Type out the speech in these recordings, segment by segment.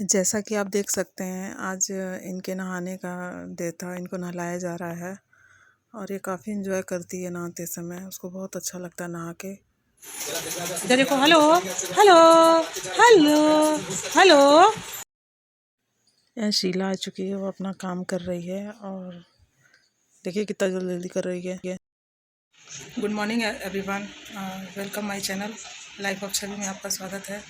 जैसा कि आप देख सकते हैं आज इनके नहाने का डे था। इनको नहलाया जा रहा है और ये काफ़ी एंजॉय करती है नहाते समय। उसको बहुत अच्छा लगता है नहा के। इधर देखो। Hello hello hello hello. यह शीला आ चुकी है। वो अपना काम कर रही है और देखिए कितना जल्दी जल्दी कर रही है। Good morning everyone, welcome my channel life of Chhavi में आपका स्वागत है।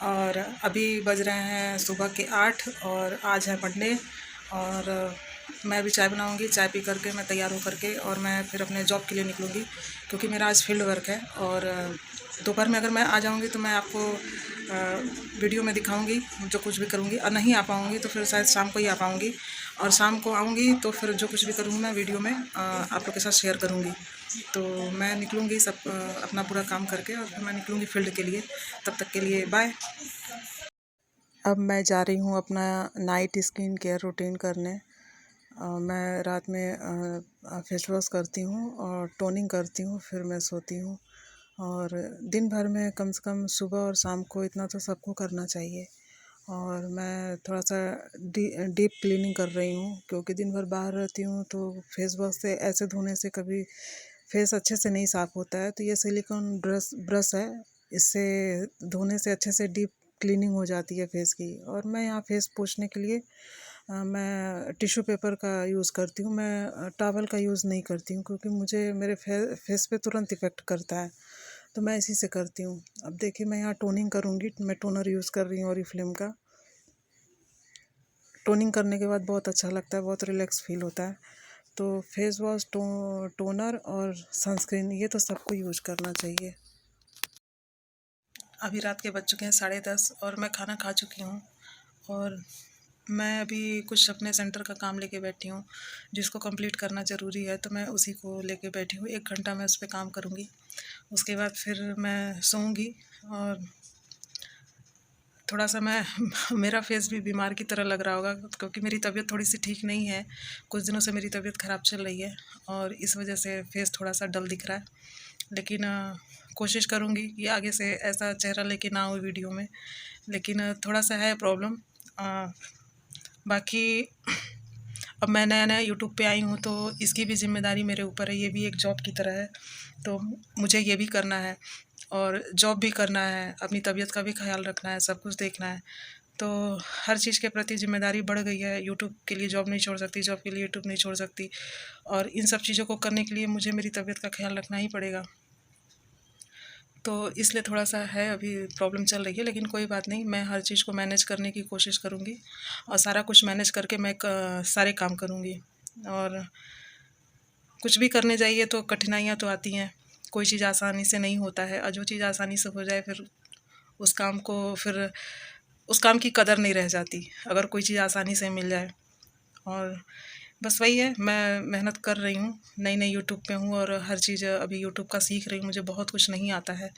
और अभी बज रहे हैं सुबह के 8 और आज है मंडे। और मैं अभी चाय बनाऊंगी। चाय पी करके मैं तैयार हो करके और मैं फिर अपने जॉब के लिए निकलूँगी, क्योंकि मेरा आज फील्ड वर्क है। और दोपहर में अगर मैं आ जाऊंगी तो मैं आपको वीडियो में दिखाऊंगी जो कुछ भी करूंगी, और नहीं आ पाऊंगी तो फिर शायद शाम को ही आ पाऊंगी। और शाम को आऊंगी तो फिर जो कुछ भी करूँगी मैं वीडियो में आप लोग के साथ शेयर करूँगी। तो मैं निकलूँगी सब अपना पूरा काम करके और फिर मैं निकलूँगी फील्ड के लिए। तब तक के लिए बाय। अब मैं जा रही हूँ अपना नाइट स्किन केयर रूटीन करने। मैं रात में फेस वॉश करती हूँ और टोनिंग करती हूँ, फिर मैं सोती हूँ। और दिन भर में कम से कम सुबह और शाम को इतना तो सबको करना चाहिए। और मैं थोड़ा सा डीप क्लीनिंग कर रही हूँ, क्योंकि दिन भर बाहर रहती हूँ तो फेस वॉश से ऐसे धोने से कभी फेस अच्छे से नहीं साफ़ होता है। तो ये सिलिकॉन ब्रश है, इससे धोने से अच्छे से डीप क्लीनिंग हो जाती है फेस की। और मैं यहाँ फेस पोंछने के लिए मैं टिश्यू पेपर का यूज़ करती हूँ। मैं टॉवल का यूज़ नहीं करती हूँ, क्योंकि मुझे मेरे फेस पे तुरंत इफ़ेक्ट करता है। तो मैं इसी से करती हूँ। अब देखिए मैं यहाँ टोनिंग करूँगी। मैं टोनर यूज़ कर रही हूँ ओरिफ्लेम का। टोनिंग करने के बाद बहुत अच्छा लगता है, बहुत रिलैक्स फील होता है। तो फेस वॉश, टोनर और सनस्क्रीन, ये तो सबको यूज़ करना चाहिए। अभी रात के बज चुके हैं 10:30 और मैं खाना खा चुकी हूँ। और मैं अभी कुछ अपने सेंटर का काम लेके बैठी हूँ, जिसको कंप्लीट करना ज़रूरी है। तो मैं उसी को लेके बैठी हूँ। 1 घंटा मैं उस पर काम करूँगी, उसके बाद फिर मैं सोऊंगी। और थोड़ा सा मैं मेरा फेस भी बीमार की तरह लग रहा होगा, क्योंकि मेरी तबीयत थोड़ी सी ठीक नहीं है। कुछ दिनों से मेरी तबीयत ख़राब चल रही है और इस वजह से फेस थोड़ा सा डल दिख रहा है। लेकिन कोशिश करूँगी कि आगे से ऐसा चेहरा लेके ना हो वीडियो में। लेकिन थोड़ा सा है प्रॉब्लम। बाकी अब मैं नया नया यूट्यूब पे आई हूँ, तो इसकी भी जिम्मेदारी मेरे ऊपर है। ये भी एक जॉब की तरह है, तो मुझे ये भी करना है और जॉब भी करना है, अपनी तबीयत का भी ख्याल रखना है, सब कुछ देखना है। तो हर चीज़ के प्रति जिम्मेदारी बढ़ गई है। यूट्यूब के लिए जॉब नहीं छोड़ सकती, जॉब के लिए यूट्यूब नहीं छोड़ सकती। और इन सब चीज़ों को करने के लिए मुझे मेरी तबीयत का ख्याल रखना ही पड़ेगा। तो इसलिए थोड़ा सा है, अभी प्रॉब्लम चल रही है। लेकिन कोई बात नहीं, मैं हर चीज़ को मैनेज करने की कोशिश करूँगी और सारा कुछ मैनेज करके मैं सारे काम करूँगी। और कुछ भी करने जाइए तो कठिनाइयाँ तो आती हैं। कोई चीज़ आसानी से नहीं होता है, और जो चीज़ आसानी से हो जाए फिर उस काम को फिर उस काम की कदर नहीं रह जाती, अगर कोई चीज़ आसानी से मिल जाए। और बस वही है, मैं मेहनत कर रही हूँ। नई नई यूट्यूब पे हूँ और हर चीज़ अभी यूट्यूब का सीख रही हूँ। मुझे बहुत कुछ नहीं आता है,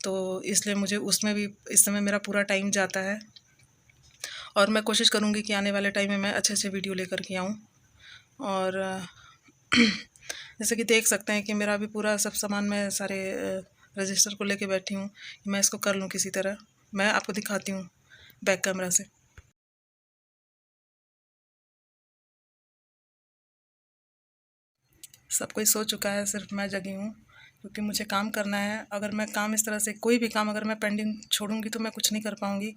तो इसलिए मुझे उसमें भी इस समय मेरा पूरा टाइम जाता है। और मैं कोशिश करूँगी कि आने वाले टाइम में मैं अच्छे से वीडियो लेकर के आऊँ। और जैसे कि देख सकते हैं कि मेरा अभी पूरा सब सामान मैं सारे रजिस्टर को लेके बैठी हूँ कि मैं इसको कर लूँ किसी तरह। मैं आपको दिखाती हूँ बैक कैमरा से। सब कोई सो चुका है, सिर्फ मैं जगी हूँ, क्योंकि मुझे काम करना है। अगर मैं काम इस तरह से कोई भी काम अगर मैं पेंडिंग छोड़ूंगी तो मैं कुछ नहीं कर पाऊँगी,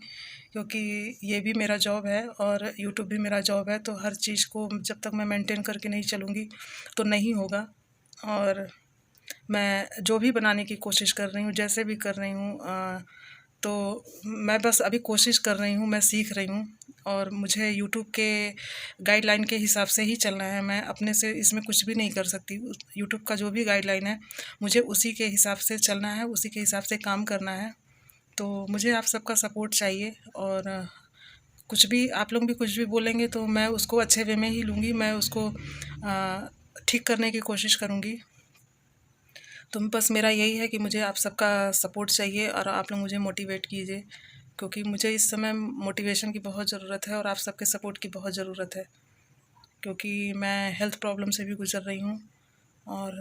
क्योंकि ये भी मेरा जॉब है और यूट्यूब भी मेरा जॉब है। तो हर चीज़ को जब तक मैं मेंटेन करके नहीं चलूँगी तो नहीं होगा। और मैं जो भी बनाने की कोशिश कर रही हूँ, जैसे भी कर रही हूँ, तो मैं बस अभी कोशिश कर रही हूँ, मैं सीख रही हूँ। और मुझे यूट्यूब के गाइडलाइन के हिसाब से ही चलना है। मैं अपने से इसमें कुछ भी नहीं कर सकती। यूट्यूब का जो भी गाइडलाइन है मुझे उसी के हिसाब से चलना है, उसी के हिसाब से काम करना है। तो मुझे आप सबका सपोर्ट चाहिए। और कुछ भी आप लोग भी कुछ भी बोलेंगे तो मैं उसको अच्छे वे में ही लूँगी, मैं उसको ठीक करने की कोशिश करूँगी। तो बस मेरा यही है कि मुझे आप सबका सपोर्ट चाहिए और आप लोग मुझे मोटिवेट कीजिए, क्योंकि मुझे इस समय मोटिवेशन की बहुत ज़रूरत है और आप सबके सपोर्ट की बहुत ज़रूरत है। क्योंकि मैं हेल्थ प्रॉब्लम से भी गुज़र रही हूँ और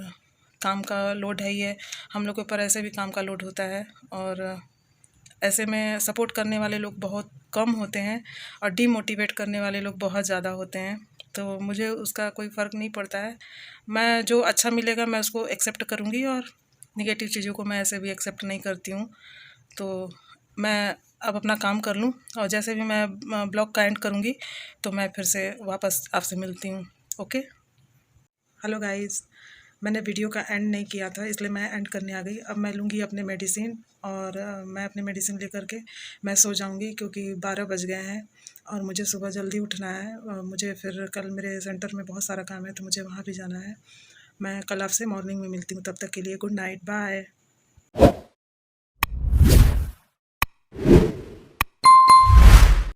काम का लोड है ही है। हम लोग के ऊपर ऐसे भी काम का लोड होता है, और ऐसे में सपोर्ट करने वाले लोग बहुत कम होते हैं और डीमोटिवेट करने वाले लोग बहुत ज़्यादा होते हैं। तो मुझे उसका कोई फ़र्क नहीं पड़ता है। मैं जो अच्छा मिलेगा मैं उसको एक्सेप्ट करूँगी और नेगेटिव चीज़ों को मैं ऐसे भी एक्सेप्ट नहीं करती हूँ। तो मैं अब अपना काम कर लूँ और जैसे भी मैं ब्लॉग का एंड करूँगी तो मैं फिर से वापस आपसे मिलती हूँ। ओके, हेलो गाइस, मैंने वीडियो का एंड नहीं किया था इसलिए मैं एंड करने आ गई। अब मैं लूँगी अपने मेडिसिन और मैं अपने मेडिसिन लेकर के मैं सो जाऊँगी क्योंकि 12 बज गए हैं और मुझे सुबह जल्दी उठना है और मुझे फिर कल मेरे सेंटर में बहुत सारा काम है तो मुझे वहाँ भी जाना है। मैं कल आपसे मॉर्निंग में मिलती हूँ, तब तक के लिए गुड नाइट, बाय।